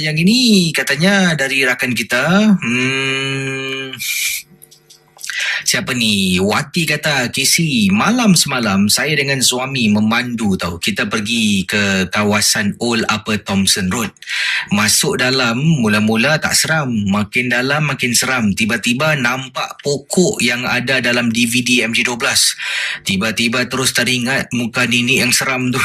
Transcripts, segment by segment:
Yang ini katanya dari rakan kita. Siapa ni? Wati kata, Casey, malam semalam saya dengan suami memandu tau. Kita pergi ke kawasan Old Upper Thomson Road. Masuk dalam, mula-mula tak seram. Makin dalam makin seram. Tiba-tiba nampak pokok yang ada dalam DVD MJ12. Tiba-tiba terus teringat muka nenek yang seram tu.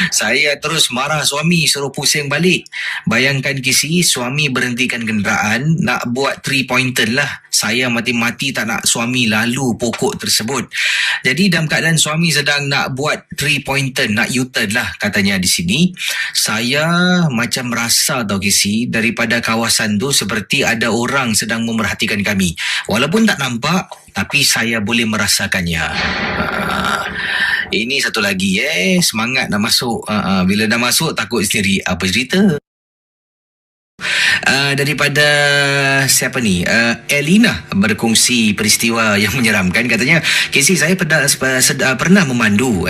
Saya terus marah suami, suruh pusing balik. Bayangkan Casey, suami berhentikan kenderaan, nak buat 3-pointer lah. Saya mati-mati tak nak suami lalu pokok tersebut. Jadi dalam keadaan suami sedang nak buat 3-pointer, nak U-turn lah katanya di sini. Saya macam rasa tau Casey, daripada kawasan tu seperti ada orang sedang memerhatikan kami. Walaupun tak nampak, tapi saya boleh merasakannya. Ini satu lagi semangat nak masuk. Bila dah masuk takut sendiri. Apa cerita? Daripada siapa ni? Elina berkongsi peristiwa yang menyeramkan. Katanya, Casey, saya pernah memandu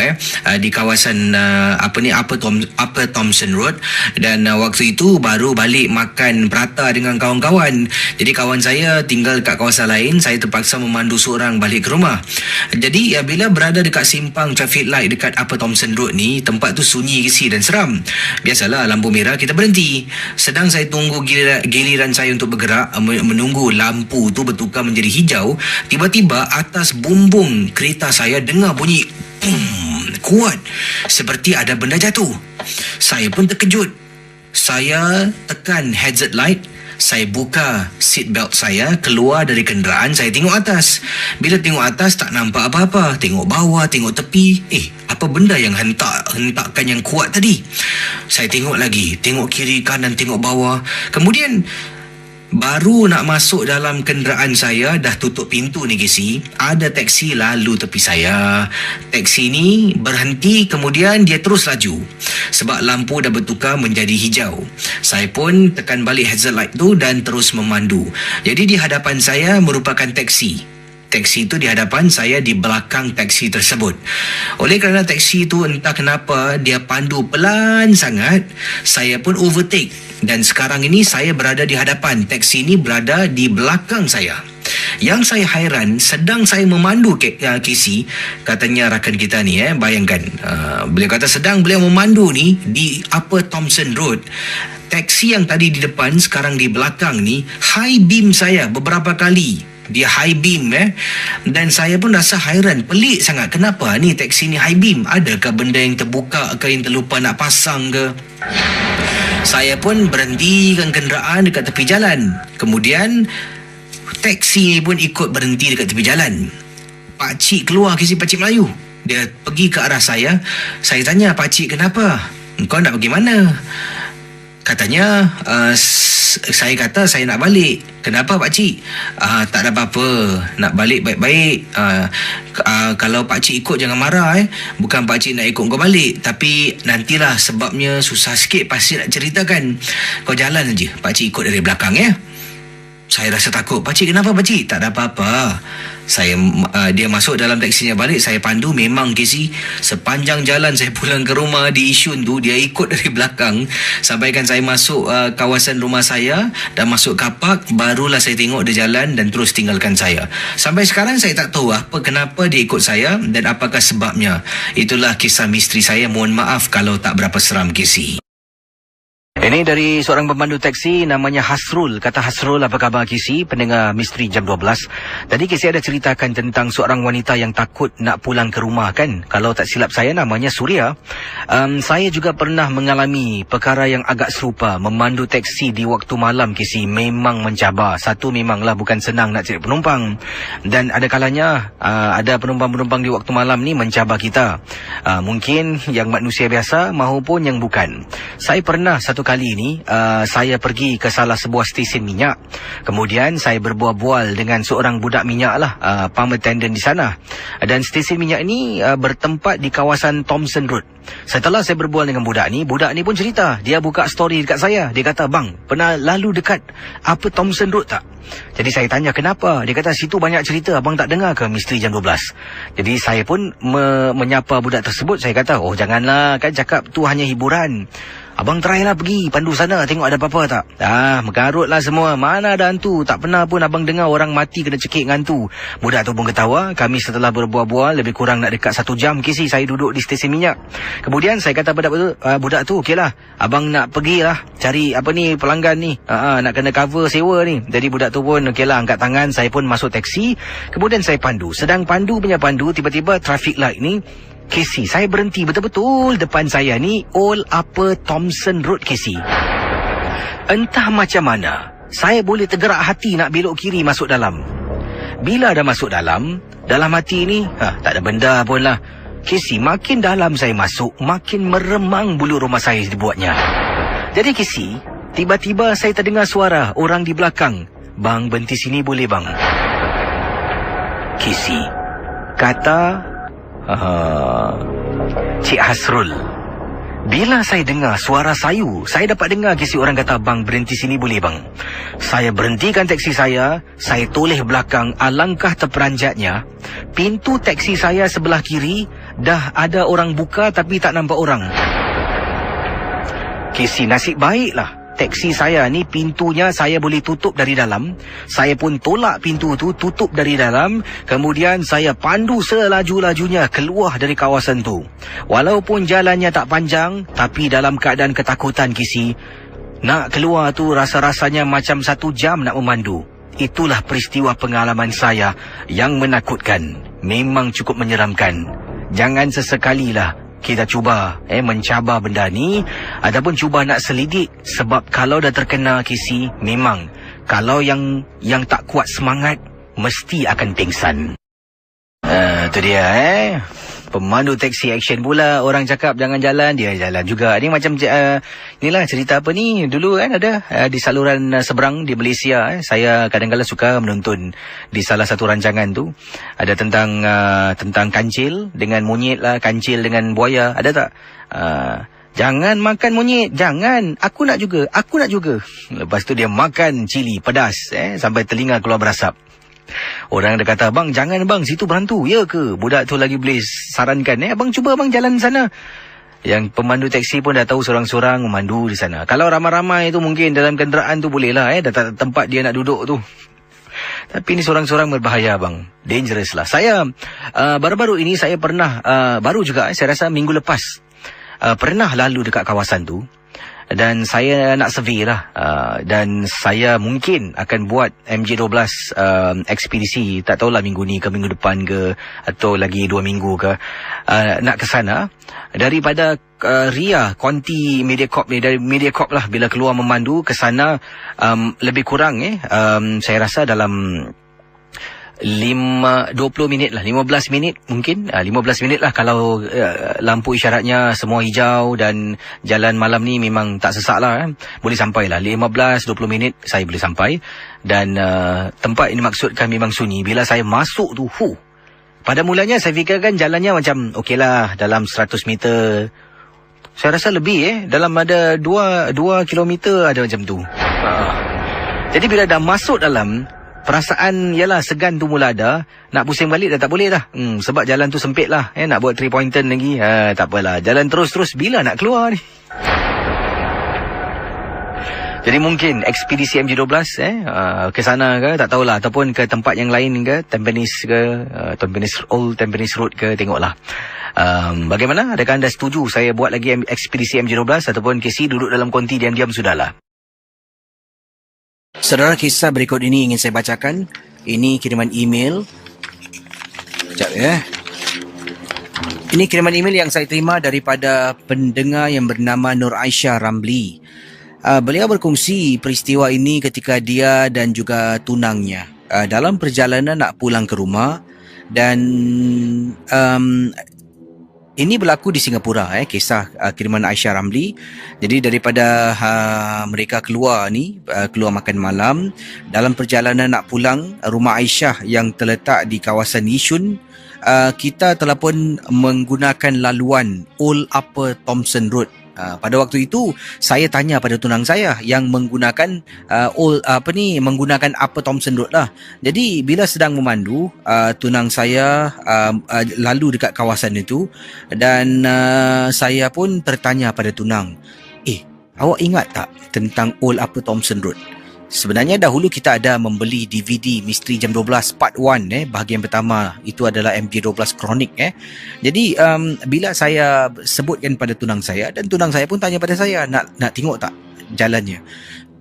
di kawasan Upper Thomson Road, dan waktu itu baru balik makan prata dengan kawan-kawan. Jadi kawan saya tinggal kat kawasan lain, saya terpaksa memandu seorang balik ke rumah. Jadi bila berada dekat simpang traffic light dekat Upper Thomson Road ni, tempat tu sunyi, Casey, dan seram. Biasalah lampu merah kita berhenti. Sedang saya tunggu giliran saya untuk bergerak, menunggu lampu tu bertukar menjadi hijau, tiba-tiba atas bumbung kereta saya dengar bunyi kuat, seperti ada benda jatuh. Saya pun terkejut. Saya tekan hazard light, saya buka seat belt saya, keluar dari kenderaan, saya tengok atas. Bila tengok atas tak nampak apa-apa. Tengok bawah, tengok tepi. Apa benda yang hentakan yang kuat tadi? Saya tengok lagi, tengok kiri kanan, tengok bawah. Kemudian baru nak masuk dalam kenderaan saya, dah tutup pintu ni Casey, ada teksi lalu tepi saya. Teksi ni berhenti, kemudian dia terus laju sebab lampu dah bertukar menjadi hijau. Saya pun tekan balik hazard light tu dan terus memandu. Jadi di hadapan saya merupakan teksi. Teksi itu di hadapan saya, di belakang teksi tersebut. Oleh kerana teksi itu entah kenapa dia pandu pelan sangat, saya pun overtake. Dan sekarang ini saya berada di hadapan, teksi ini berada di belakang saya. Yang saya hairan, sedang saya memandu Casey, katanya rakan kita ni bayangkan, beliau kata sedang beliau memandu ni di Upper Thomson Road. Teksi yang tadi di depan, sekarang di belakang ni high beam saya beberapa kali. Dia high beam dan saya pun rasa hairan, pelik sangat, kenapa ni teksi ni high beam? Adakah benda yang terbuka ke, yang terlupa nak pasang ke? Saya pun berhentikan kenderaan dekat tepi jalan. Kemudian teksi ni pun ikut berhenti dekat tepi jalan. Pakcik keluar, Casey, pakcik Melayu. Dia pergi ke arah saya. Saya tanya, pakcik kenapa? Kau nak pergi mana? Katanya, saya kata saya nak balik. Kenapa pakcik? Tak ada apa-apa, nak balik baik-baik. Kalau pakcik ikut jangan marah Bukan pakcik nak ikut kau balik, tapi nantilah sebabnya susah sikit, pasti nak ceritakan. Kau jalan saja, pakcik ikut dari belakang Saya rasa takut. Pakcik kenapa pakcik? Tak ada apa-apa. Dia masuk dalam teksinya balik, saya pandu. Memang Casey, sepanjang jalan saya pulang ke rumah di Yishun tu, dia ikut dari belakang sampaikan saya masuk kawasan rumah saya dan masuk kapak, barulah saya tengok dia jalan dan terus tinggalkan saya. Sampai sekarang saya tak tahu kenapa dia ikut saya dan apakah sebabnya. Itulah kisah misteri saya. Mohon maaf kalau tak berapa seram, Casey. Ini dari seorang pemandu teksi namanya Hasrul. Kata Hasrul, apa khabar Casey? Pendengar misteri jam 12. Tadi Casey ada ceritakan tentang seorang wanita yang takut nak pulang ke rumah kan? Kalau tak silap saya namanya Suria. Saya juga pernah mengalami perkara yang agak serupa. Memandu teksi di waktu malam, Casey, memang mencabar. Satu, memanglah bukan senang nak cari penumpang. Dan ada kalanya ada penumpang-penumpang di waktu malam ni mencabar kita. Mungkin yang manusia biasa maupun yang bukan. Saya pernah satu kali ni saya pergi ke salah sebuah stesen minyak. Kemudian saya berbual-bual dengan seorang budak minyak lah, pump attendant di sana. Dan stesen minyak ni bertempat di kawasan Thomson Road. Setelah saya berbual dengan budak ni pun cerita. Dia buka story dekat saya. Dia kata, bang, pernah lalu dekat Upper Thomson Road tak? Jadi saya tanya kenapa. Dia kata situ banyak cerita, abang tak dengar ke misteri jam 12? Jadi saya pun menyapa budak tersebut. Saya kata, oh janganlah, kan cakap tu hanya hiburan. Abang try lah pergi pandu sana, tengok ada apa-apa tak. Mengarut lah semua. Mana ada hantu. Tak pernah pun abang dengar orang mati kena cekik dengan hantu. Budak tu pun ketawa. Kami setelah berbual-bual lebih kurang nak dekat 1 jam KC, saya duduk di stesen minyak. Kemudian saya kata pada budak tu, okey lah, abang nak pergilah cari pelanggan ni. Nak kena cover sewa ni. Jadi budak tu pun okey lah, angkat tangan. Saya pun masuk taksi. Kemudian saya pandu. Sedang pandu, tiba-tiba traffic light ni, KC, saya berhenti betul-betul depan saya ni Old Upper Thomson Road, KC. Entah macam mana saya boleh tergerak hati nak belok kiri masuk dalam. Bila dah masuk dalam hati ni, tak ada benda pun lah, KC. Makin dalam saya masuk, makin meremang bulu rumah saya dibuatnya. Jadi KC, tiba-tiba saya terdengar suara orang di belakang. Bang, berhenti sini boleh bang? KC, kata Cik Hasrul. Bila saya dengar suara sayu, saya dapat dengar kisi orang kata, bang, berhenti sini boleh bang? Saya berhentikan taksi saya toleh belakang. Alangkah terperanjatnya, pintu taksi saya sebelah kiri dah ada orang buka tapi tak nampak orang. Kisi, nasib baiklah taksi saya ni pintunya saya boleh tutup dari dalam. Saya pun tolak pintu tu, tutup dari dalam. Kemudian saya pandu selaju-lajunya keluar dari kawasan tu. Walaupun jalannya tak panjang, tapi dalam keadaan ketakutan, KC. Nak keluar tu rasa-rasanya macam 1 jam nak memandu. Itulah peristiwa pengalaman saya yang menakutkan. Memang cukup menyeramkan. Jangan sesekalilah kita cuba mencabar benda ni ataupun cuba nak selidik, sebab kalau dah terkena, KC, memang kalau yang tak kuat semangat mesti akan pingsan. Tu dia pemandu taksi action pula. Orang cakap jangan jalan, dia jalan juga. Ni macam inilah cerita apa ni dulu ada di saluran seberang di Malaysia. Saya kadang-kadang suka menonton di salah satu rancangan tu. Ada tentang kancil dengan monyet lah, kancil dengan buaya. Ada tak? Jangan makan monyet, jangan. Aku nak juga. Lepas tu dia makan cili pedas sampai telinga keluar berasap. Orang dia kata, bang, jangan bang, situ berhantu. Ya ke? Budak tu lagi boleh sarankan, abang cuba bang jalan sana. Yang pemandu taksi pun dah tahu seorang-seorang memandu di sana. Kalau ramai-ramai tu mungkin dalam kenderaan tu boleh lah, dah tak tempat dia nak duduk tu. Tapi ni seorang-seorang berbahaya bang. Dangerous lah. Saya baru-baru ini saya pernah baru juga saya rasa minggu lepas pernah lalu dekat kawasan tu. Dan saya nak survey lah. Dan saya mungkin akan buat MJ12 ekspedisi. Tak tahulah minggu ni ke minggu depan ke, atau lagi 2 minggu ke. Nak ke sana. Daripada Ria, Konti Mediacorp ni, dari Mediacorp lah, bila keluar memandu ke sana, lebih kurang saya rasa dalam 20 minit lah, 15 minit mungkin, 15 minit lah kalau lampu isyaratnya semua hijau dan jalan malam ni memang tak sesak lah, boleh sampai lah 15-20 minit saya boleh sampai. Dan tempat ini maksudkan memang sunyi. Bila saya masuk tu, pada mulanya saya fikirkan jalannya macam okey lah, dalam 100 meter. Saya rasa lebih dalam ada 2 kilometer ada macam tu. Jadi bila dah masuk dalam, perasaan yalah segan tu mula ada. Nak pusing balik dah tak boleh dah. Sebab jalan tu sempit lah. Nak buat 3-pointer lagi. Tak apalah. Jalan terus-terus. Bila nak keluar ni? Jadi mungkin ekspedisi MJ12 ke sana ke, tak tahulah. Ataupun ke tempat yang lain ke. Tampines ke. Old Tampines Road ke. Tengoklah. Bagaimana? Adakah anda setuju saya buat lagi ekspedisi MJ12? Ataupun KC duduk dalam konti diam-diam sudahlah? Saudara, kisah berikut ini ingin saya bacakan. Ini kiriman email. Sekejap Ini kiriman email yang saya terima daripada pendengar yang bernama Nur Aisyah Ramli. Beliau berkongsi peristiwa ini ketika dia dan juga tunangnya dalam perjalanan nak pulang ke rumah. Dan ini berlaku di Singapura, kisah kiriman Aisyah Ramli. Jadi daripada mereka keluar makan malam, dalam perjalanan nak pulang rumah Aisyah yang terletak di kawasan Yishun, kita telah pun menggunakan laluan Old Upper Thomson Road. Pada waktu itu saya tanya pada tunang saya yang menggunakan menggunakan Upper Thomson Road lah. Jadi bila sedang memandu, tunang saya lalu dekat kawasan itu, dan saya pun bertanya pada tunang, Awak ingat tak tentang Old Upper Thomson Road? Sebenarnya dahulu kita ada membeli DVD Misteri Jam 12 Part 1 bahagian pertama itu adalah MJ12 Chronic Jadi bila saya sebutkan pada tunang saya dan tunang saya pun tanya pada saya nak tengok tak jalannya.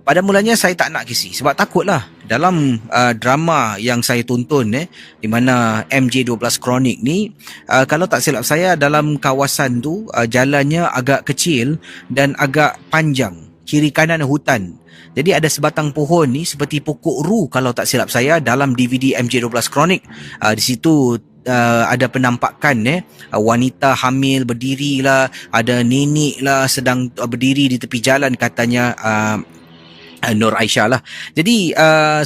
Pada mulanya saya tak nak kisi sebab takutlah dalam drama yang saya tonton di mana MJ12 Chronic ni kalau tak silap saya dalam kawasan tu jalannya agak kecil dan agak panjang, kiri kanan hutan. Jadi ada sebatang pohon ni seperti pokok ru kalau tak silap saya dalam DVD MJ12 Chronic. Di situ ada penampakan wanita hamil berdiri lah, ada nenek lah sedang berdiri di tepi jalan katanya Nur Aisyah lah. Jadi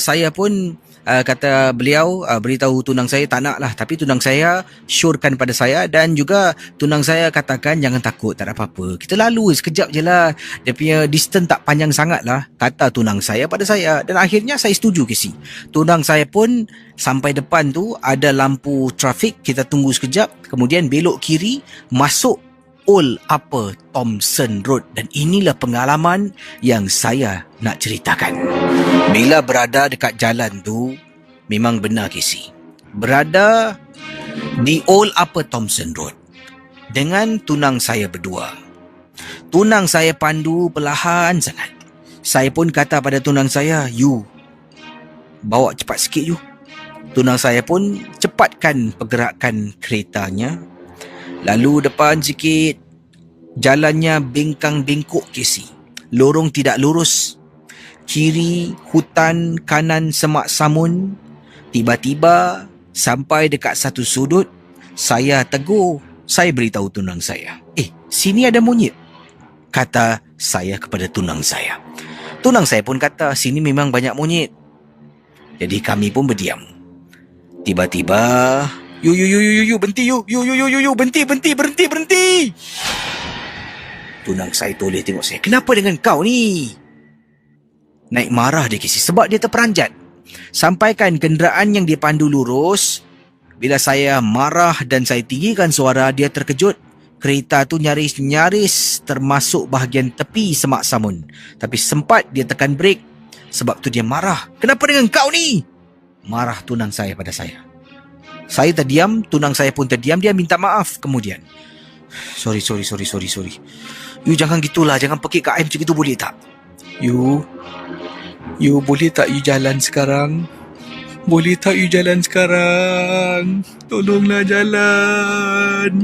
saya pun kata beliau beritahu tunang saya tak nak lah, tapi tunang saya syorkan pada saya dan juga tunang saya katakan jangan takut, tak ada apa-apa, kita lalu sekejap je lah, dia punya distance tak panjang sangat lah, kata tunang saya pada saya. Dan akhirnya saya setuju kisi. Tunang saya pun sampai depan tu ada lampu trafik, kita tunggu sekejap, kemudian belok kiri masuk Old Upper Thomson Road. Dan inilah pengalaman yang saya nak ceritakan. Bila berada dekat jalan tu, memang benar kisi, berada di Old Upper Thomson Road dengan tunang saya berdua. Tunang saya pandu perlahan sangat. Saya pun kata pada tunang saya, you bawa cepat sikit you. Tunang saya pun cepatkan pergerakan keretanya. Lalu depan sikit, jalannya bengkang-bengkok kisi. Lorong tidak lurus. Kiri hutan, kanan semak samun. Tiba-tiba sampai dekat satu sudut, saya tegur. Saya beritahu tunang saya, sini ada monyet, kata saya kepada tunang saya. Tunang saya pun kata, sini memang banyak monyet. Jadi kami pun berdiam. Tiba-tiba, You, berhenti you, berhenti. Tunang saya toleh tengok saya. Kenapa dengan kau ni? Naik marah dia kisi sebab dia terperanjat. Sampaikan kenderaan yang dia pandu lurus. Bila saya marah dan saya tinggikan suara, dia terkejut. Kereta tu nyaris termasuk bahagian tepi semak samun. Tapi sempat dia tekan brek. Sebab tu dia marah. Kenapa dengan kau ni? Marah tunang saya pada saya. Saya terdiam, tunang saya pun terdiam. Dia minta maaf kemudian. Sorry. You jangan gitulah, jangan pakai KM macam itu, boleh tak? You boleh tak you jalan sekarang? Boleh tak you jalan sekarang? Tolonglah jalan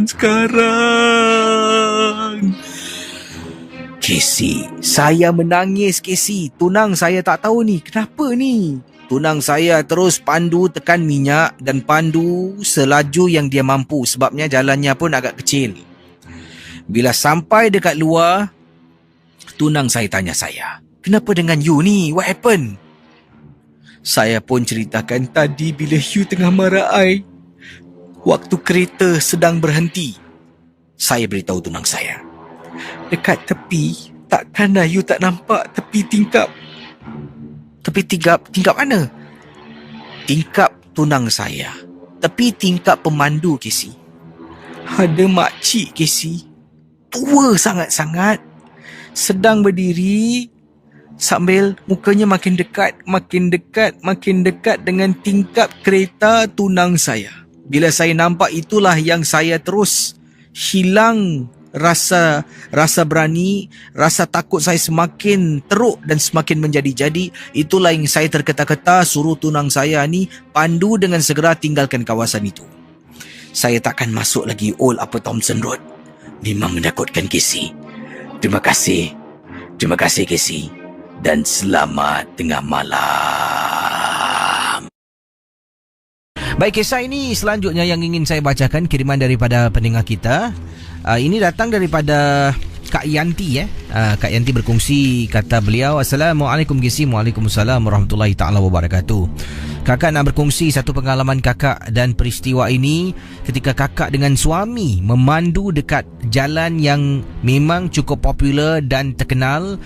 sekarang. Casey, saya menangis Casey. Tunang saya tak tahu ni, kenapa ni? Tunang saya terus pandu tekan minyak dan pandu selaju yang dia mampu sebabnya jalannya pun agak kecil. Bila sampai dekat luar, tunang saya tanya saya, kenapa dengan you ni? What happened? Saya pun ceritakan tadi bila you tengah marah I, waktu kereta sedang berhenti. Saya beritahu tunang saya, dekat tepi, takkanlah you tak nampak tepi tingkap? Tepi tingkap mana? Tingkap tunang saya. Tepi tingkap pemandu Casey. Ada makcik Casey, tua sangat-sangat, sedang berdiri sambil mukanya makin dekat dengan tingkap kereta tunang saya. Bila saya nampak itulah yang saya terus hilang rasa berani, rasa takut saya semakin teruk dan semakin menjadi-jadi. Itulah yang saya terketa-keta suruh tunang saya ni pandu dengan segera tinggalkan kawasan itu. Saya takkan masuk lagi Old Upper Thomson Road. Memang menakutkan Casey. Terima kasih Casey, dan selamat tengah malam. Baik, kisah ini selanjutnya yang ingin saya bacakan, kiriman daripada pendengar kita. Ini datang daripada Kak Yanti. Kak Yanti berkongsi, kata beliau, Assalamualaikum Casey. Waalaikumsalam warahmatullahi ta'ala wabarakatuh. Kakak nak berkongsi satu pengalaman kakak dan peristiwa ini ketika kakak dengan suami memandu dekat jalan yang memang cukup popular dan terkenal.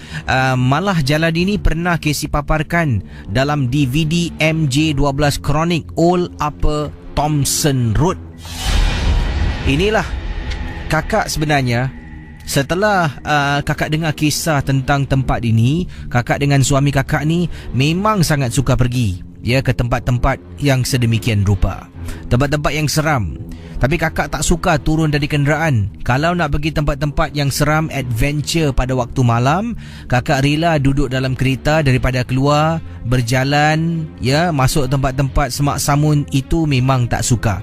Malah jalan ini pernah Casey paparkan dalam DVD MJ12 Chronic Old Upper Thomson Road. Inilah kakak sebenarnya Setelah kakak dengar kisah tentang tempat ini, kakak dengan suami kakak ni memang sangat suka pergi ke tempat-tempat yang sedemikian rupa. Tempat-tempat yang seram. Tapi kakak tak suka turun dari kenderaan. Kalau nak pergi tempat-tempat yang seram, adventure pada waktu malam, kakak rela duduk dalam kereta daripada keluar, berjalan, masuk tempat-tempat semak samun. Itu memang tak suka.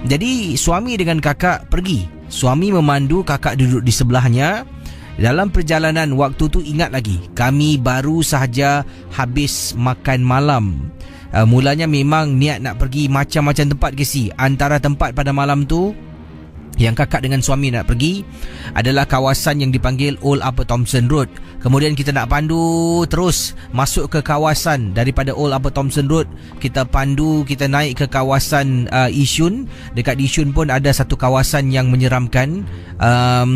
Jadi suami dengan kakak pergi. Suami memandu, kakak duduk di sebelahnya. Dalam perjalanan waktu tu, ingat lagi, kami baru sahaja habis makan malam. Mulanya memang niat nak pergi macam-macam tempat Casey. Antara tempat pada malam tu yang kakak dengan suami nak pergi adalah kawasan yang dipanggil Old Upper Thomson Road. Kemudian kita nak pandu terus masuk ke kawasan daripada Old Upper Thomson Road. Kita pandu, kita naik ke kawasan Yishun. Dekat Yishun pun ada satu kawasan yang menyeramkan.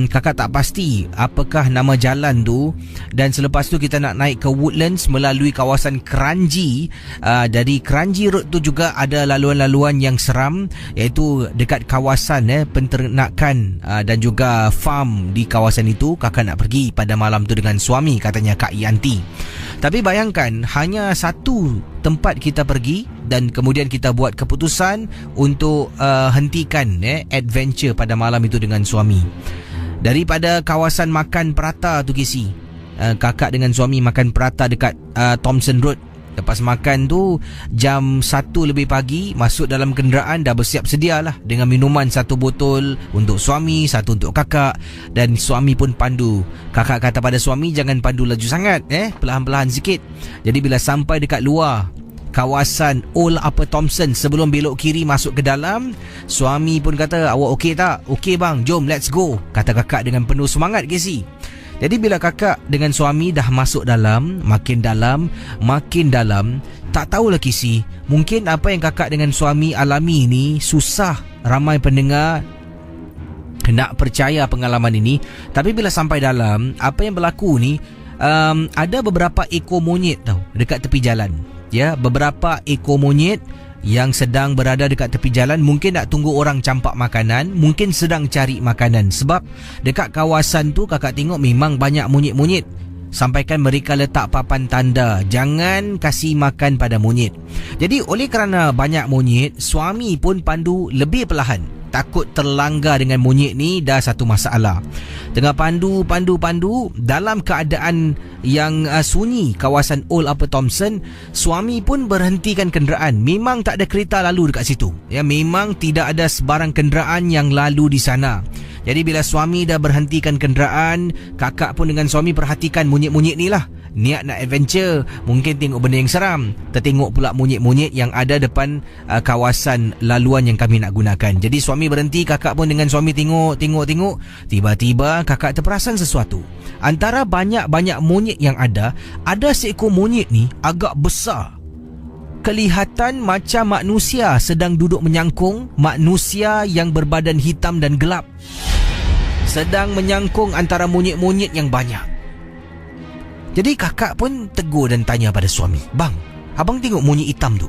Kakak tak pasti apakah nama jalan tu. Dan selepas tu kita nak naik ke Woodlands melalui kawasan Kranji. Dari Kranji Road tu juga ada laluan-laluan yang seram, iaitu dekat kawasan penternakan dan juga farm di kawasan itu. Kakak nak pergi pada malam tu dengan suami, katanya Kak Yanti. Tapi bayangkan, hanya satu tempat kita pergi dan kemudian kita buat keputusan untuk hentikan adventure pada malam itu dengan suami. Daripada kawasan makan prata tu Casey, kakak dengan suami makan prata dekat Thomson Road. Lepas makan tu jam 1 lebih pagi, masuk dalam kenderaan, dah bersiap sedialah dengan minuman 1 botol untuk suami, 1 untuk kakak. Dan suami pun pandu. Kakak kata pada suami, jangan pandu laju sangat, perlahan-perlahan sikit. Jadi bila sampai dekat luar kawasan Old Upper Thomson, sebelum belok kiri masuk ke dalam, suami pun kata, awak okey tak? Okey bang, jom let's go, kata kakak dengan penuh semangat Casey. Jadi bila kakak dengan suami dah masuk dalam, makin dalam, tak tahulah Casey, mungkin apa yang kakak dengan suami alami ni susah ramai pendengar nak percaya pengalaman ini. Tapi bila sampai dalam, apa yang berlaku ni, ada beberapa ekor monyet tau dekat tepi jalan. Beberapa ekor monyet yang sedang berada dekat tepi jalan, mungkin nak tunggu orang campak makanan, mungkin sedang cari makanan. Sebab dekat kawasan tu kakak tengok memang banyak monyet-monyet. Sampaikan mereka letak papan tanda, jangan kasih makan pada monyet. Jadi oleh kerana banyak monyet, suami pun pandu lebih perlahan. Takut terlanggar dengan monyet ni dah satu masalah. Tengah pandu dalam keadaan yang sunyi kawasan Old Upper Thomson, suami pun berhentikan kenderaan. Memang tak ada kereta lalu dekat situ. Memang tidak ada sebarang kenderaan yang lalu di sana. Jadi bila suami dah berhentikan kenderaan, kakak pun dengan suami perhatikan monyet-monyet ni lah. Niat nak adventure, mungkin tengok benda yang seram. Tertengok pula monyet-monyet yang ada depan kawasan laluan yang kami nak gunakan. Jadi suami berhenti, kakak pun dengan suami tengok. Tiba-tiba kakak terperasan sesuatu. Antara banyak-banyak monyet yang ada seekor monyet ni agak besar. Kelihatan macam manusia sedang duduk menyangkung. Manusia yang berbadan hitam dan gelap sedang menyangkung antara monyet-monyet yang banyak. Jadi kakak pun tegur dan tanya pada suami, bang, abang tengok monyet hitam tu?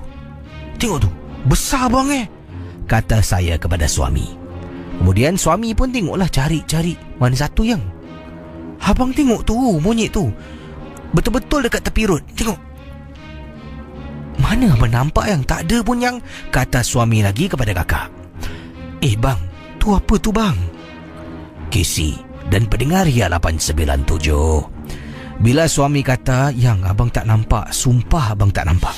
Tengok tu, besar bang kata saya kepada suami. Kemudian suami pun tengoklah, cari mana satu yang abang tengok tu, monyet tu betul-betul dekat tepi road. Tengok, mana abang nampak yang? Tak ada pun yang, kata suami lagi kepada kakak. Bang, tu apa tu bang? Casey dan pendengar Ria 897. Bila suami kata, yang abang tak nampak, sumpah abang tak nampak.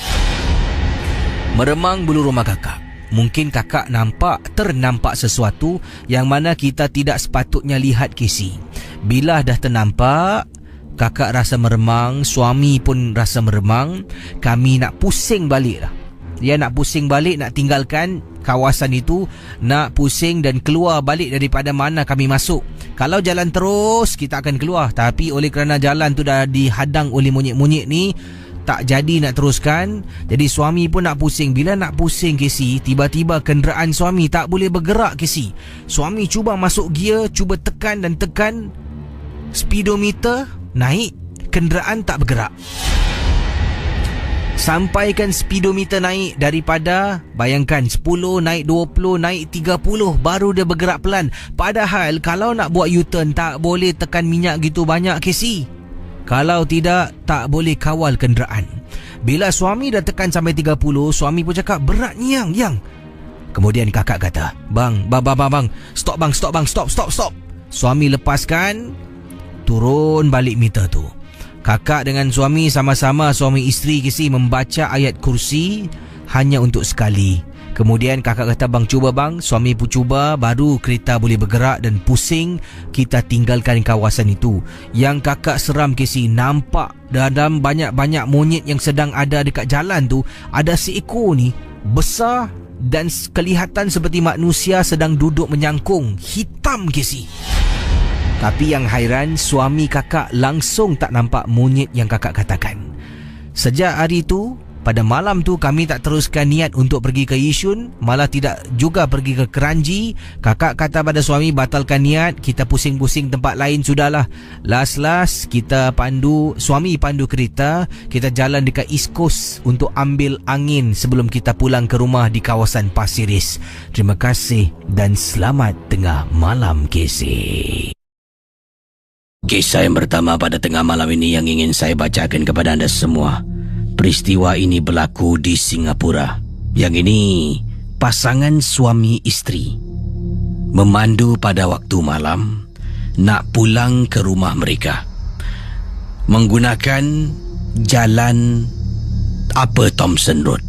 Meremang bulu rumah kakak. Mungkin kakak ternampak sesuatu yang mana kita tidak sepatutnya lihat Casey. Bila dah ternampak, kakak rasa meremang, suami pun rasa meremang. Kami nak pusing balik lah. Nak pusing balik, nak tinggalkan kawasan itu, nak pusing dan keluar balik daripada mana kami masuk. Kalau jalan terus, kita akan keluar. Tapi oleh kerana jalan tu dah dihadang oleh monyet-monyet ni, tak jadi nak teruskan. Jadi suami pun nak pusing. Bila nak pusing Casey, tiba-tiba kenderaan suami tak boleh bergerak Casey. Suami cuba masuk gear, cuba tekan, speedometer naik, kenderaan tak bergerak. Sampaikan speedometer naik daripada, bayangkan 10, naik 20, naik 30, baru dia bergerak pelan. Padahal kalau nak buat U-turn tak boleh tekan minyak gitu banyak, Casey. Kalau tidak, tak boleh kawal kenderaan. Bila suami dah tekan sampai 30, suami pun cakap, berat ni yang. Kemudian kakak kata, bang, stop. Suami lepaskan, turun balik meter tu. Kakak dengan suami sama-sama suami isteri Casey membaca ayat kursi hanya untuk sekali. Kemudian kakak kata, bang cuba bang. Suami pun cuba, baru kereta boleh bergerak dan pusing kita tinggalkan kawasan itu. Yang kakak seram Casey, nampak dalam banyak-banyak monyet yang sedang ada dekat jalan tu, ada seekor ni besar dan kelihatan seperti manusia sedang duduk menyangkung, hitam Casey. Tapi yang hairan, suami kakak langsung tak nampak monyet yang kakak katakan. Sejak hari itu, pada malam tu kami tak teruskan niat untuk pergi ke Yishun, malah tidak juga pergi ke Kranji. Kakak kata pada suami, batalkan niat, kita pusing-pusing tempat lain sudahlah. Last suami pandu kereta, kita jalan dekat East Coast untuk ambil angin sebelum kita pulang ke rumah di kawasan Pasiris. Terima kasih dan selamat tengah malam, Casey. Kisah yang pertama pada tengah malam ini yang ingin saya bacakan kepada anda semua. Peristiwa ini berlaku di Singapura. Yang ini pasangan suami isteri memandu pada waktu malam nak pulang ke rumah mereka menggunakan jalan Upper Thomson Road.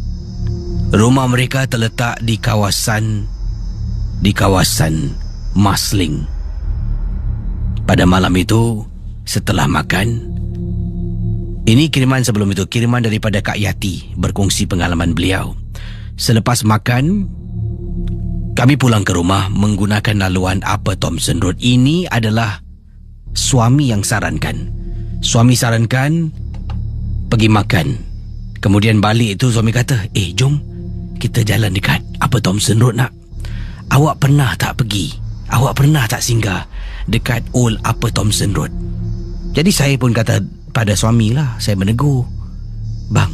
Rumah mereka terletak di kawasan Marsiling. Pada malam itu, setelah makan, ini kiriman sebelum itu, kiriman daripada Kak Yati berkongsi pengalaman beliau. Selepas makan, kami pulang ke rumah menggunakan laluan Upper Thomson Road. Ini adalah suami yang sarankan. Suami sarankan pergi makan. Kemudian balik itu suami kata, jom kita jalan dekat Upper Thomson Road nak. Awak pernah tak pergi? Awak pernah tak singgah dekat Old Upper Thomson Road? Jadi saya pun kata pada suami lah, saya menegur, bang,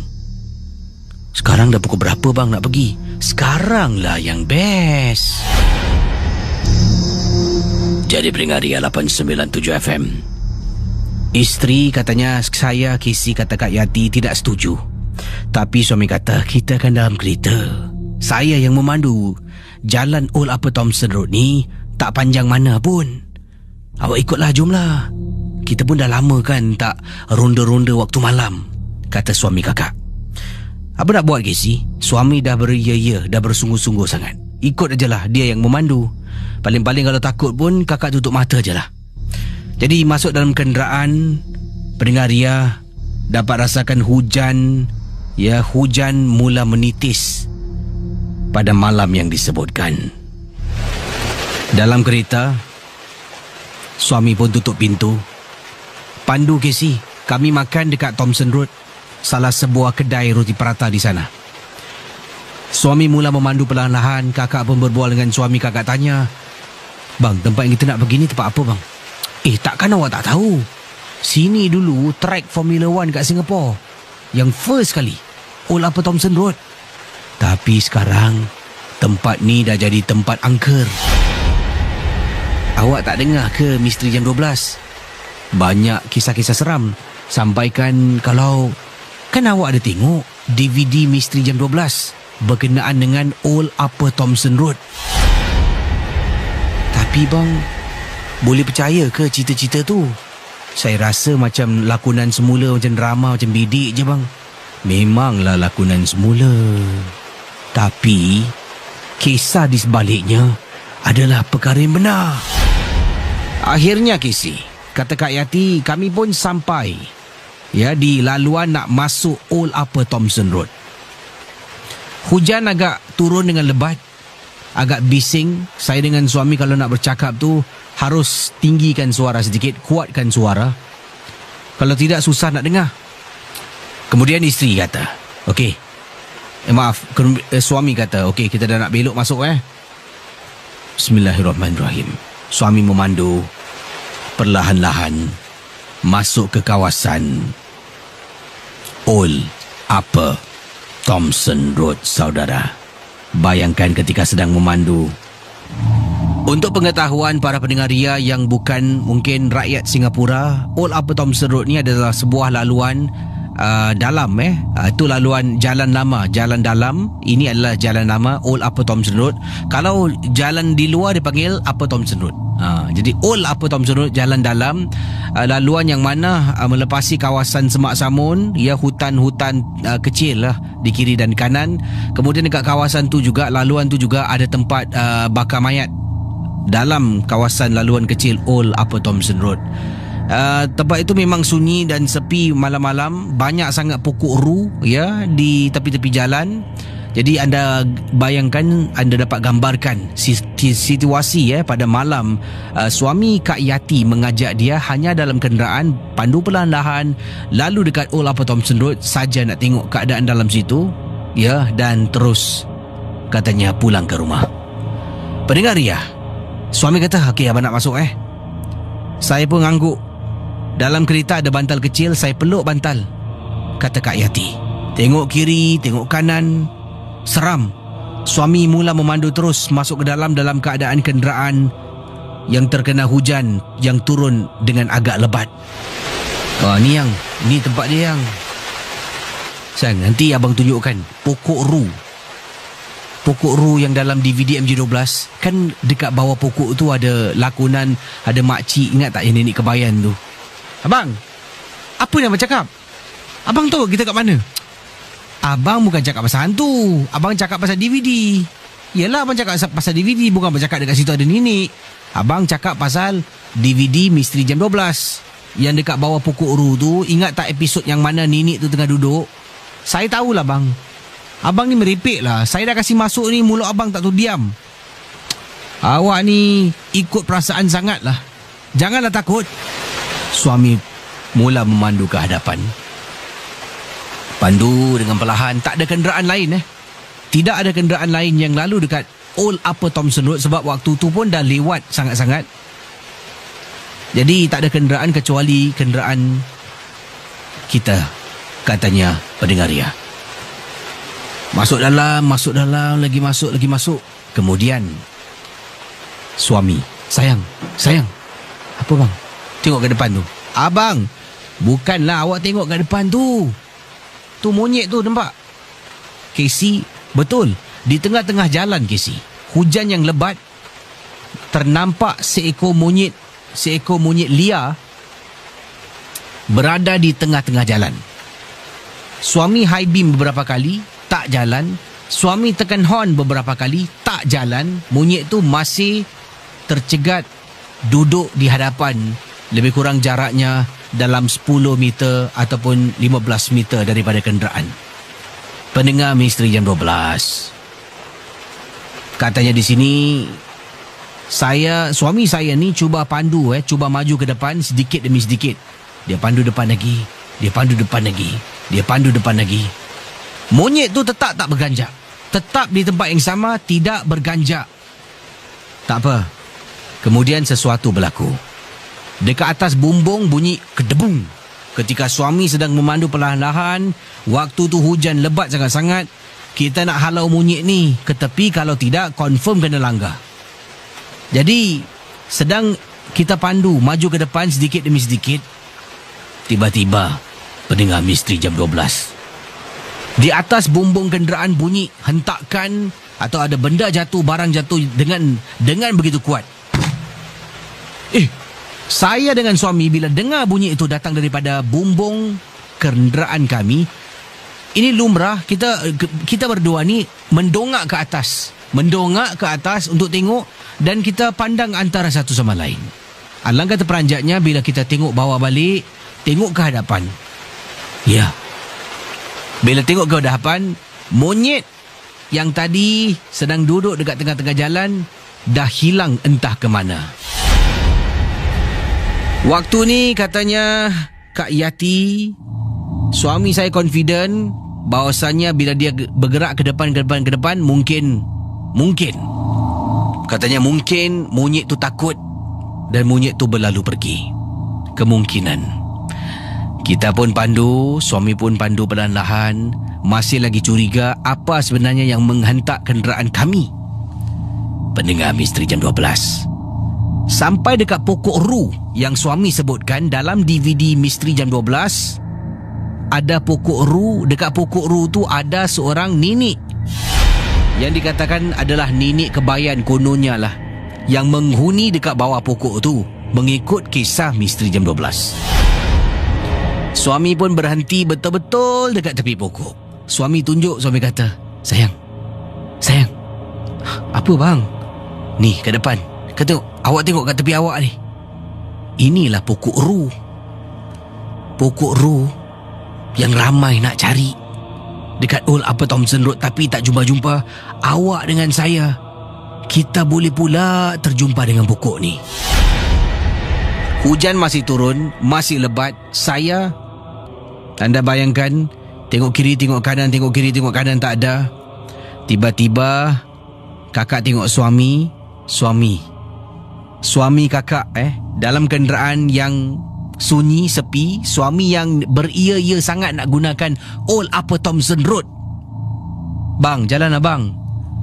sekarang dah pukul berapa bang nak pergi? Sekarang lah yang best. Jadi pendengar Ria 897 FM, isteri katanya saya, Casey kata Kak Yati tidak setuju. Tapi suami kata kita kan dalam kereta, saya yang memandu. Jalan Old Upper Thomson Road ni tak panjang mana pun. Awak ikutlah, jomlah. Kita pun dah lama kan tak ronda-ronda waktu malam, kata suami kakak. Apa nak buat, Casey? Suami dah beria-ia, dah bersungguh-sungguh sangat. Ikut ajalah, dia yang memandu. Paling-paling kalau takut pun kakak tutup mata je lah. Jadi masuk dalam kenderaan, pendengar Ria dapat rasakan hujan. Ya, hujan mula menitis pada malam yang disebutkan. Dalam kereta, suami pun tutup pintu. Pandu, Casey, kami makan dekat Thomson Road, salah sebuah kedai roti prata di sana. Suami mula memandu perlahan-lahan. Kakak pun berbual dengan suami. Kakak tanya, bang, tempat yang kita nak pergi ni tempat apa bang? Takkan awak tak tahu? Sini dulu track Formula 1 kat Singapore, yang first kali, Old Upper Thomson Road. Tapi sekarang tempat ni dah jadi tempat angker. Awak tak dengar ke Misteri Jam 12? Banyak kisah-kisah seram. Sampaikan kalau kan awak ada tengok DVD Misteri Jam 12 berkenaan dengan Old Upper Thomson Road. Tapi bang, boleh percaya ke cerita-cerita tu? Saya rasa macam lakonan semula, macam drama, macam bidik je bang. Memanglah lakonan semula. Tapi kisah di sebaliknya adalah perkara yang benar. Akhirnya, Casey, kata Kak Yati, kami pun sampai di laluan nak masuk Old Upper Thomson Road. Hujan agak turun dengan lebat, agak bising. Saya dengan suami kalau nak bercakap tu harus tinggikan suara sedikit, kuatkan suara. Kalau tidak susah nak dengar. Kemudian isteri kata, suami kata, kita dah nak belok masuk Bismillahirrahmanirrahim. Suami memandu perlahan-lahan masuk ke kawasan Old Upper Thompson Road, saudara. Bayangkan ketika sedang memandu. Untuk pengetahuan para pendengar Ria yang bukan mungkin rakyat Singapura, Old Upper Thompson Road ni adalah sebuah laluan dalam itu laluan jalan lama, jalan dalam. Ini adalah jalan lama Old Upper Thompson Road. Kalau jalan di luar dipanggil Upper Thompson Road. Jadi Old Upper Thompson Road, jalan dalam, laluan yang mana melepasi kawasan Semak Samun, ya, hutan-hutan kecil lah di kiri dan kanan. Kemudian dekat kawasan tu juga, laluan tu juga ada tempat bakar mayat dalam kawasan laluan kecil Old Upper Thompson Road. Tempat itu memang sunyi dan sepi malam-malam. Banyak sangat pokok ru, ya, di tepi-tepi jalan. Jadi anda bayangkan, anda dapat gambarkan situasi pada malam. Suami Kak Yati mengajak dia hanya dalam kenderaan, pandu perlahan-lahan, lalu dekat Old Upper Thompson Road saja nak tengok keadaan dalam situ, ya, dan terus katanya pulang ke rumah. Pendengar Ria, suami kata, okey abang nak masuk Saya pun ngangguk. Dalam kereta ada bantal kecil, saya peluk bantal. Kata Kak Yati. Tengok kiri, tengok kanan. Seram. Suami mula memandu terus masuk ke dalam keadaan kenderaan yang terkena hujan yang turun dengan agak lebat. Ni tempat dia yang. Sayang, nanti abang tunjukkan pokok ru. Pokok ru yang dalam DVD MJ12. Kan dekat bawah pokok tu ada lakonan, ada makcik. Ingat tak yang nenek kebayan tu? Abang, apa yang abang cakap? Abang tahu kita kat mana? Abang bukan cakap pasal hantu. Abang cakap pasal DVD. Yelah, abang cakap pasal DVD. Bukan abang cakap dekat situ ada nenek. Abang cakap pasal DVD Misteri Jam 12 yang dekat bawah pokok ru tu. Ingat tak episod yang mana nenek tu tengah duduk? Saya tahulah bang. Abang ni merepek lah. Saya dah kasih masuk ni, mulut abang tak tu diam. Awak ni ikut perasaan sangat lah. Janganlah takut. Suami mula memandu ke hadapan. Pandu dengan perlahan. Tak ada kenderaan lain Tidak ada kenderaan lain yang lalu dekat Old Upper Thompson Road, sebab waktu tu pun dah lewat sangat-sangat. Jadi tak ada kenderaan kecuali kenderaan kita, katanya pendengar Ria. Masuk dalam, lagi masuk. Kemudian suami, sayang. Apa bang? Tengok ke depan tu. Abang, bukanlah awak tengok ke depan tu. Tu monyet tu, nampak? Casey, betul. Di tengah-tengah jalan, Casey, hujan yang lebat, ternampak seekor monyet liar berada di tengah-tengah jalan. Suami high beam beberapa kali, tak jalan. Suami tekan horn beberapa kali, tak jalan. Monyet tu masih tercegat duduk di hadapan, lebih kurang jaraknya dalam 10 meter ataupun 15 meter daripada kenderaan. Pendengar Misteri Jam 12, katanya di sini, suami saya ni cuba pandu, cuba maju ke depan sedikit demi sedikit. Dia pandu depan lagi, dia pandu depan lagi, dia pandu depan lagi. Monyet tu tetap tak berganjak. Tetap di tempat yang sama, tidak berganjak. Tak apa. Kemudian sesuatu berlaku. Dekat atas bumbung bunyi kedebung. Ketika suami sedang memandu perlahan-lahan, waktu tu hujan lebat sangat-sangat. Kita nak halau monyet ni ke tepi, kalau tidak confirm kena langgar. Jadi sedang kita pandu maju ke depan sedikit demi sedikit, tiba-tiba pendengar Misteri Jam 12, di atas bumbung kenderaan bunyi hentakan atau ada benda jatuh, barang jatuh dengan begitu kuat. Saya dengan suami bila dengar bunyi itu datang daripada bumbung kenderaan kami, ini lumrah, kita berdua ni mendongak ke atas untuk tengok, dan kita pandang antara satu sama lain. Alangkah terperanjatnya bila kita tengok bawah balik, tengok ke hadapan. Ya. Bila tengok ke hadapan, monyet yang tadi sedang duduk dekat tengah-tengah jalan dah hilang entah ke mana. Waktu ni katanya Kak Yati, suami saya confident bahawasanya bila dia bergerak ke depan, mungkin katanya mungkin monyet tu takut dan monyet tu berlalu pergi. Kemungkinan. Kita pun pandu, suami pun pandu perlahan-lahan. masih lagi curiga apa sebenarnya yang menghentak kenderaan kami. Pendengar Misteri Jam 12. Sampai dekat pokok Ru yang suami sebutkan dalam DVD Misteri Jam 12, ada pokok Ru. Dekat pokok Ru tu ada seorang nenek yang dikatakan adalah nenek kebayan kononnya lah, yang menghuni dekat bawah pokok tu mengikut kisah Misteri Jam 12. Suami pun berhenti betul-betul dekat tepi pokok. Suami tunjuk, suami kata, Sayang, apa bang? Ni kat depan. Kata, awak tengok kat tepi awak ni. Inilah pokok Ru. Pokok Ru yang ramai nak cari dekat Old Upper Thomson Road, tapi tak jumpa-jumpa. Awak dengan saya, kita boleh pula terjumpa dengan pokok ni. Hujan masih turun, masih lebat. Saya, anda bayangkan, tengok kiri, tengok kanan, tengok kiri, tengok kanan, tak ada. Tiba-tiba kakak tengok Suami kakak dalam kenderaan yang sunyi, sepi. Suami yang beria-ia sangat nak gunakan Old Upper Thomson Road. Bang, jalan abang.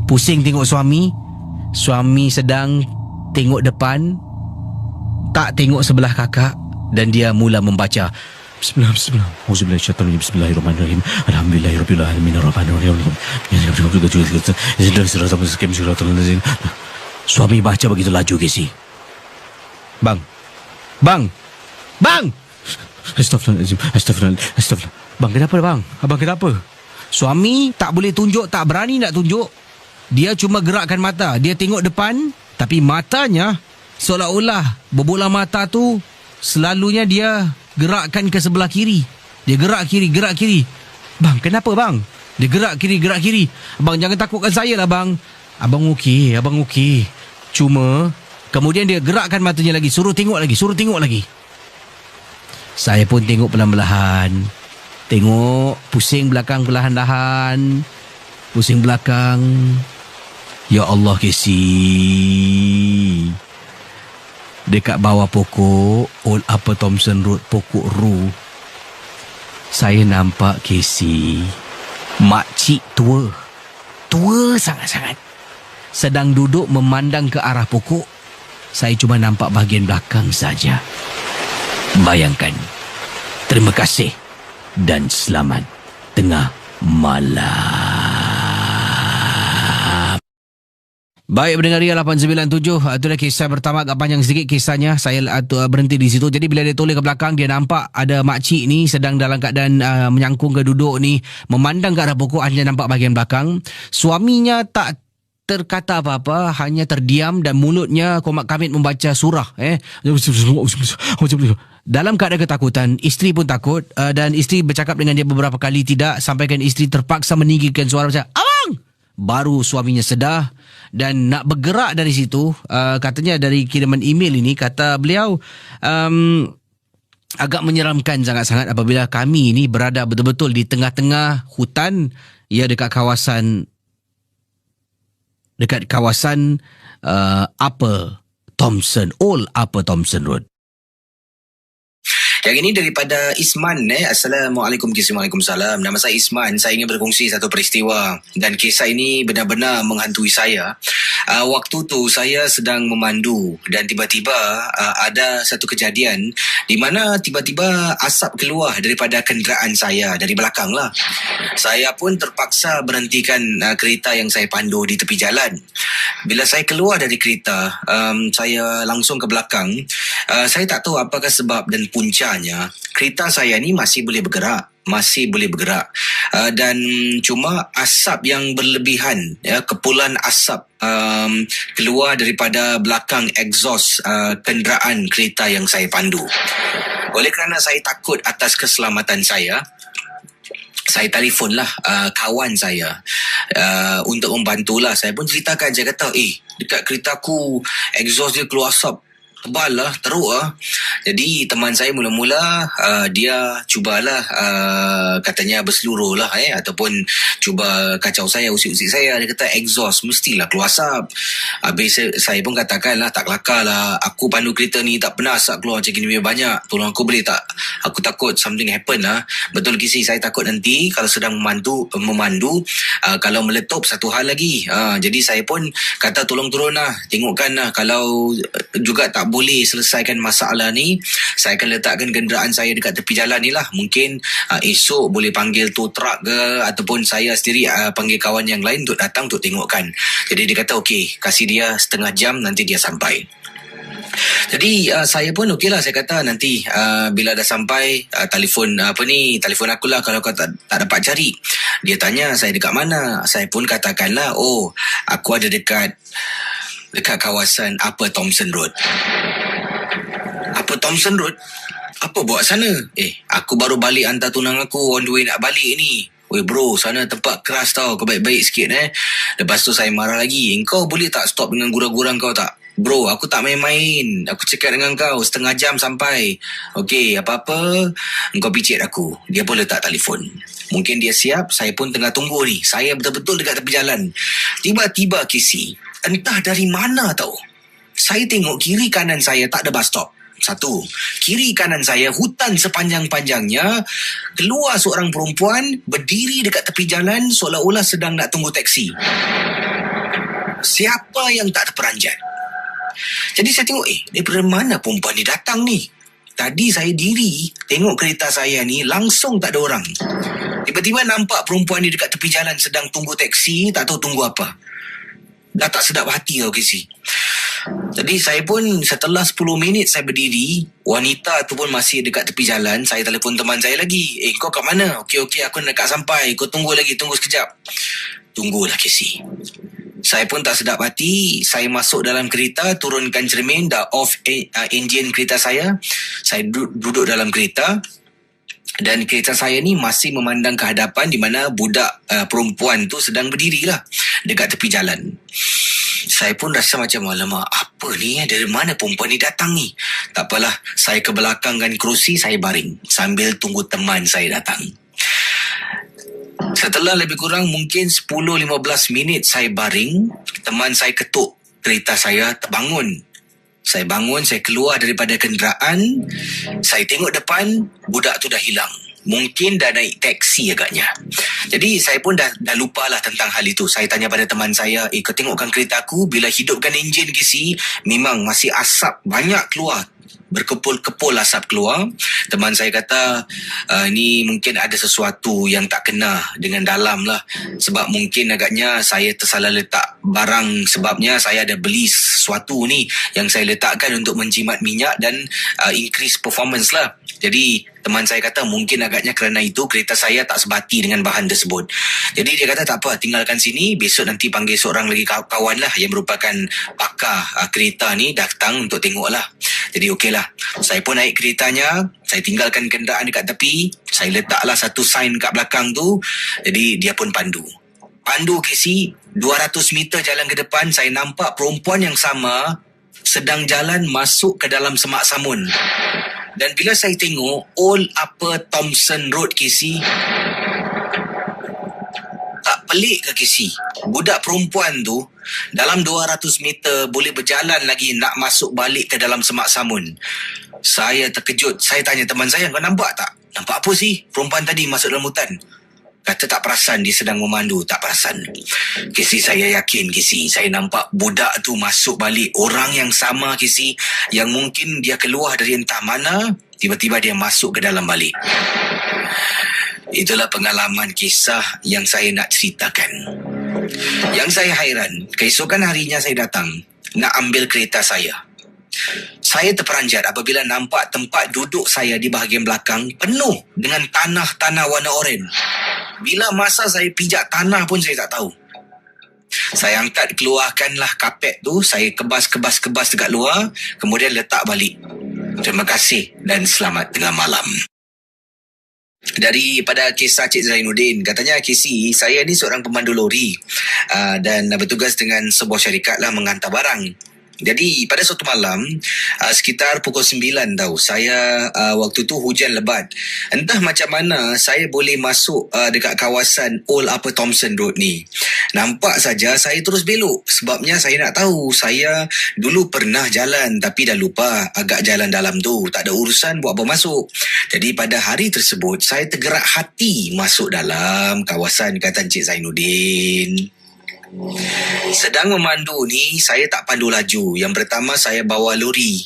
Pusing tengok suami. Suami sedang tengok depan, tak tengok sebelah kakak, dan dia mula membaca Bismillahirrahmanirrahim. Alhamdulillahirabbil alamin. Suami baca begitu laju, Casey. Bang. Astagfirullah. Bang, kenapa bang? Abang kenapa? Suami tak boleh tunjuk, tak berani nak tunjuk. Dia cuma gerakkan mata. Dia tengok depan, tapi matanya seolah-olah berbola mata tu selalunya dia gerakkan ke sebelah kiri. Dia gerak kiri. Bang, kenapa bang? Dia gerak kiri. Abang, jangan takutkan saya lah bang. Abang okey. Cuma kemudian dia gerakkan matanya lagi, suruh tengok lagi. Saya pun tengok perlahan-lahan. Tengok, pusing belakang perlahan-lahan. Pusing belakang. Ya Allah, Casey. Dekat bawah pokok Old Upper Thomson Road, pokok Ru, saya nampak Casey, makcik tua sangat-sangat, sedang duduk memandang ke arah pokok. Saya cuma nampak bahagian belakang saja. Bayangkan. Terima kasih dan selamat tengah malam. Baik, pendengar Ria 897, itulah kisah pertama. Agak panjang sedikit kisahnya. Saya berhenti di situ. Jadi bila dia toleh ke belakang, dia nampak ada makcik ni sedang dalam keadaan menyangkung ke duduk ni, memandang ke arah pokok. Hanya nampak bahagian belakang. Suaminya tak terkata apa-apa, hanya terdiam dan mulutnya komat kamit membaca surah. Dalam keadaan ketakutan, isteri pun takut, dan isteri bercakap dengan dia beberapa kali tidak, sampaikan isteri terpaksa meninggikan suara macam, Abang! Baru suaminya sedar dan nak bergerak dari situ. Katanya dari kiriman email ini, kata beliau, agak menyeramkan sangat-sangat apabila kami ini berada betul-betul di tengah-tengah hutan, dekat kawasan Upper Thomson, Old Upper Thomson Road. Yang ini daripada Isman. Assalamualaikum, Waalaikumsalam. Nama saya Isman. Saya ingin berkongsi satu peristiwa, dan kisah ini benar-benar menghantui saya. Waktu tu saya sedang memandu, dan tiba-tiba ada satu kejadian di mana tiba-tiba asap keluar daripada kenderaan saya, dari belakang lah. Saya pun terpaksa berhentikan kereta yang saya pandu di tepi jalan. Bila saya keluar dari kereta, saya langsung ke belakang. Saya tak tahu apakah sebab dan puncanya, kereta saya ni masih boleh bergerak. Dan cuma asap yang berlebihan, kepulan asap keluar daripada belakang exhaust kenderaan kereta yang saya pandu. Oleh kerana saya takut atas keselamatan saya telefonlah kawan saya untuk membantulah. Saya pun ceritakan, saya kata, dekat kereta aku exhaust dia keluar asap. tebal lah, teruk lah. Jadi teman saya mula-mula dia cubalah katanya berseluruh lah ataupun cuba kacau saya, usik-usik saya. Dia kata exhaust mestilah keluar asap. Habis saya pun katakan lah, tak kelakar lah, aku pandu kereta ni tak pernah asap keluar macam gini banyak, tolong aku boleh tak, aku takut something happen lah. Betul Kisi, saya takut nanti kalau sedang memandu kalau meletup satu hal lagi. Jadi saya pun kata tolong turun lah, tengokkan lah, kalau juga tak boleh selesaikan masalah ni, saya akan letakkan kenderaan saya dekat tepi jalan ni lah. Mungkin esok boleh panggil tow truck ke, ataupun saya sendiri panggil kawan yang lain untuk datang untuk tengokkan. Jadi dia kata okey, kasih dia setengah jam, nanti dia sampai. Jadi saya pun okey lah, saya kata nanti bila dah sampai telefon aku lah kalau kau tak dapat cari. Dia tanya saya dekat mana, saya pun katakanlah aku ada dekat kawasan Upper Thomson Road. Upper Thomson Road? Apa buat sana? Aku baru balik hantar tunang aku, on the way nak balik ni. Weh bro, sana tempat keras tau, kau baik-baik sikit Lepas tu saya marah lagi, kau boleh tak stop dengan gurau-gurau kau tak? Bro, aku tak main-main, aku cakap dengan kau setengah jam sampai. Okey, apa-apa engkau picit aku. Dia pun letak telefon. Mungkin dia siap, saya pun tengah tunggu ni. Saya betul-betul dekat tepi jalan. Tiba-tiba Kisi, entah dari mana tau, saya tengok kiri kanan saya tak ada bus stop. Satu, kiri kanan saya hutan sepanjang-panjangnya, keluar seorang perempuan berdiri dekat tepi jalan seolah-olah sedang nak tunggu teksi. Siapa yang tak terperanjat? Jadi saya tengok, daripada mana perempuan ni datang ni? Tadi saya diri tengok kereta saya ni langsung tak ada orang. Tiba-tiba nampak perempuan ni dekat tepi jalan sedang tunggu teksi, tak tahu tunggu apa. Dah tak sedap hati tau Kisi. Jadi saya pun setelah 10 minit saya berdiri, wanita tu pun masih dekat tepi jalan. Saya telefon teman saya lagi, kau kat mana? Okey, aku nak dekat sampai, kau tunggu sekejap. Tunggulah Kisi. Saya pun tak sedap hati. Saya masuk dalam kereta, turunkan cermin, dah off engine kereta saya. Saya duduk dalam kereta. Dan kereta saya ni masih memandang ke hadapan di mana budak perempuan tu sedang berdiri lah dekat tepi jalan. Saya pun rasa macam, alamak, apa ni? Dari mana perempuan ni datang ni? Tak apalah, saya ke belakangkan kerusi, saya baring sambil tunggu teman saya datang. Setelah lebih kurang mungkin 10-15 minit saya baring, teman saya ketuk kereta saya, terbangun. Saya bangun, saya keluar daripada kenderaan, saya tengok depan, budak tu dah hilang. Mungkin dah naik teksi agaknya. Jadi saya pun dah lupalah tentang hal itu. Saya tanya pada teman saya, kau tengokkan kereta aku, bila hidupkan enjin Kisi, memang masih asap banyak keluar. Berkepul-kepul asap keluar. Teman saya kata, ni mungkin ada sesuatu yang tak kena dengan dalam lah. Sebab mungkin agaknya saya tersalah letak barang. Sebabnya saya ada beli sesuatu ni yang saya letakkan untuk menjimat minyak dan increase performance lah. Jadi teman saya kata mungkin agaknya kerana itu kereta saya tak sebati dengan bahan tersebut. Jadi dia kata tak apa, tinggalkan sini, besok nanti panggil seorang lagi kawan lah yang merupakan pakar kereta ni datang untuk tengok lah. Jadi okeylah, saya pun naik keretanya, saya tinggalkan kenderaan dekat tepi, saya letaklah satu sign kat belakang tu. Jadi dia pun pandu Kisi, 200 meter jalan ke depan, saya nampak perempuan yang sama sedang jalan masuk ke dalam semak samun. Dan bila saya tengok Old Upper Thomson Road Kisi, tak pelik ke Kisi, budak perempuan tu dalam 200 meter boleh berjalan lagi nak masuk balik ke dalam semak samun. Saya terkejut. Saya tanya teman saya, kau nampak tak? Nampak apa sih perempuan tadi masuk dalam hutan? Kata tak perasan dia sedang memandu, tak perasan. Kisi, saya yakin Kisi, saya nampak budak tu masuk balik. Orang yang sama Kisi, yang mungkin dia keluar dari entah mana, tiba-tiba dia masuk ke dalam balik. Itulah pengalaman kisah yang saya nak ceritakan. Yang saya hairan, keesokan harinya saya datang nak ambil kereta saya. Saya terperanjat apabila nampak tempat duduk saya di bahagian belakang penuh dengan tanah-tanah warna oranye. Bila masa saya pijak tanah pun saya tak tahu. Saya angkat, keluarkanlah kapet tu, saya kebas dekat luar, kemudian letak balik. Terima kasih dan selamat tengah malam. Daripada kisah Cik Zainuddin, katanya, Kisi, saya ni seorang pemandu lori dan bertugas dengan sebuah syarikat lah menghantar barang. Jadi pada suatu malam sekitar pukul 9 tau, saya waktu tu hujan lebat. Entah macam mana saya boleh masuk dekat kawasan Old Upper Thomson Road ni. Nampak saja saya terus belok sebabnya saya nak tahu. Saya dulu pernah jalan tapi dah lupa agak jalan dalam tu. Tak ada urusan buat apa masuk. Jadi pada hari tersebut saya tergerak hati masuk dalam kawasan kata Encik Zainuddin. Sedang memandu ni, saya tak pandu laju. Yang pertama, saya bawa lori.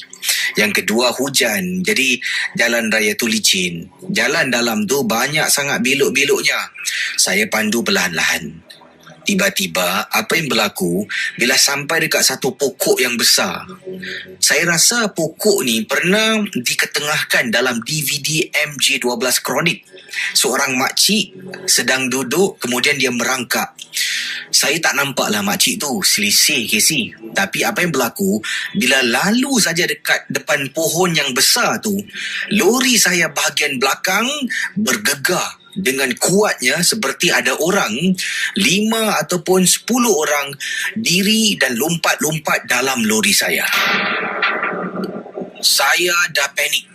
Yang kedua, hujan. Jadi, jalan raya tu licin. Jalan dalam tu banyak sangat belok-beloknya. Saya pandu perlahan-lahan. Tiba-tiba, apa yang berlaku bila sampai dekat satu pokok yang besar. Saya rasa pokok ni pernah diketengahkan dalam DVD MJ12 Chronic. Seorang makcik sedang duduk, kemudian dia merangkak. Saya tak nampaklah makcik tu, selisih Casey. Tapi apa yang berlaku, bila lalu saja dekat depan pohon yang besar tu, lori saya bahagian belakang bergegar dengan kuatnya seperti ada orang 5 ataupun 10 orang diri dan lompat-lompat dalam lori saya. Saya dah panik.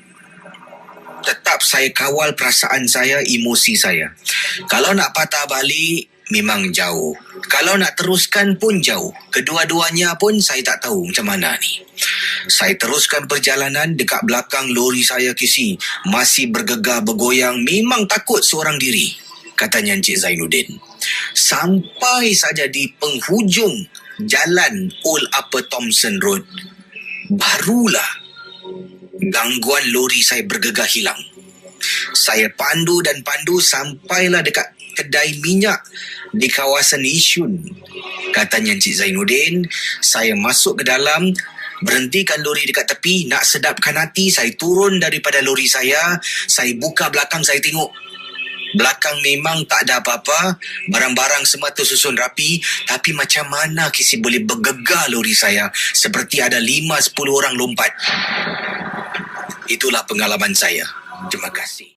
Tetap saya kawal perasaan saya, emosi saya. Kalau nak patah balik, memang jauh. Kalau nak teruskan pun jauh. Kedua-duanya pun saya tak tahu macam mana ni. Saya teruskan perjalanan dekat belakang lori saya Casey. Masih bergegar bergoyang. Memang takut seorang diri, katanya Encik Zainuddin. Sampai saja di penghujung jalan Old Upper Thomson Road, barulah gangguan lori saya bergegar hilang. Saya pandu dan pandu sampailah dekat kedai minyak di kawasan Yishun, katanya Encik Zainuddin. Saya masuk ke dalam, berhentikan lori dekat tepi, nak sedapkan hati. Saya turun daripada lori saya buka belakang, saya tengok. Belakang memang tak ada apa-apa, barang-barang semua tersusun rapi. Tapi macam mana Casey boleh bergegar lori saya seperti ada 5-10 orang lompat. Itulah pengalaman saya. Terima kasih.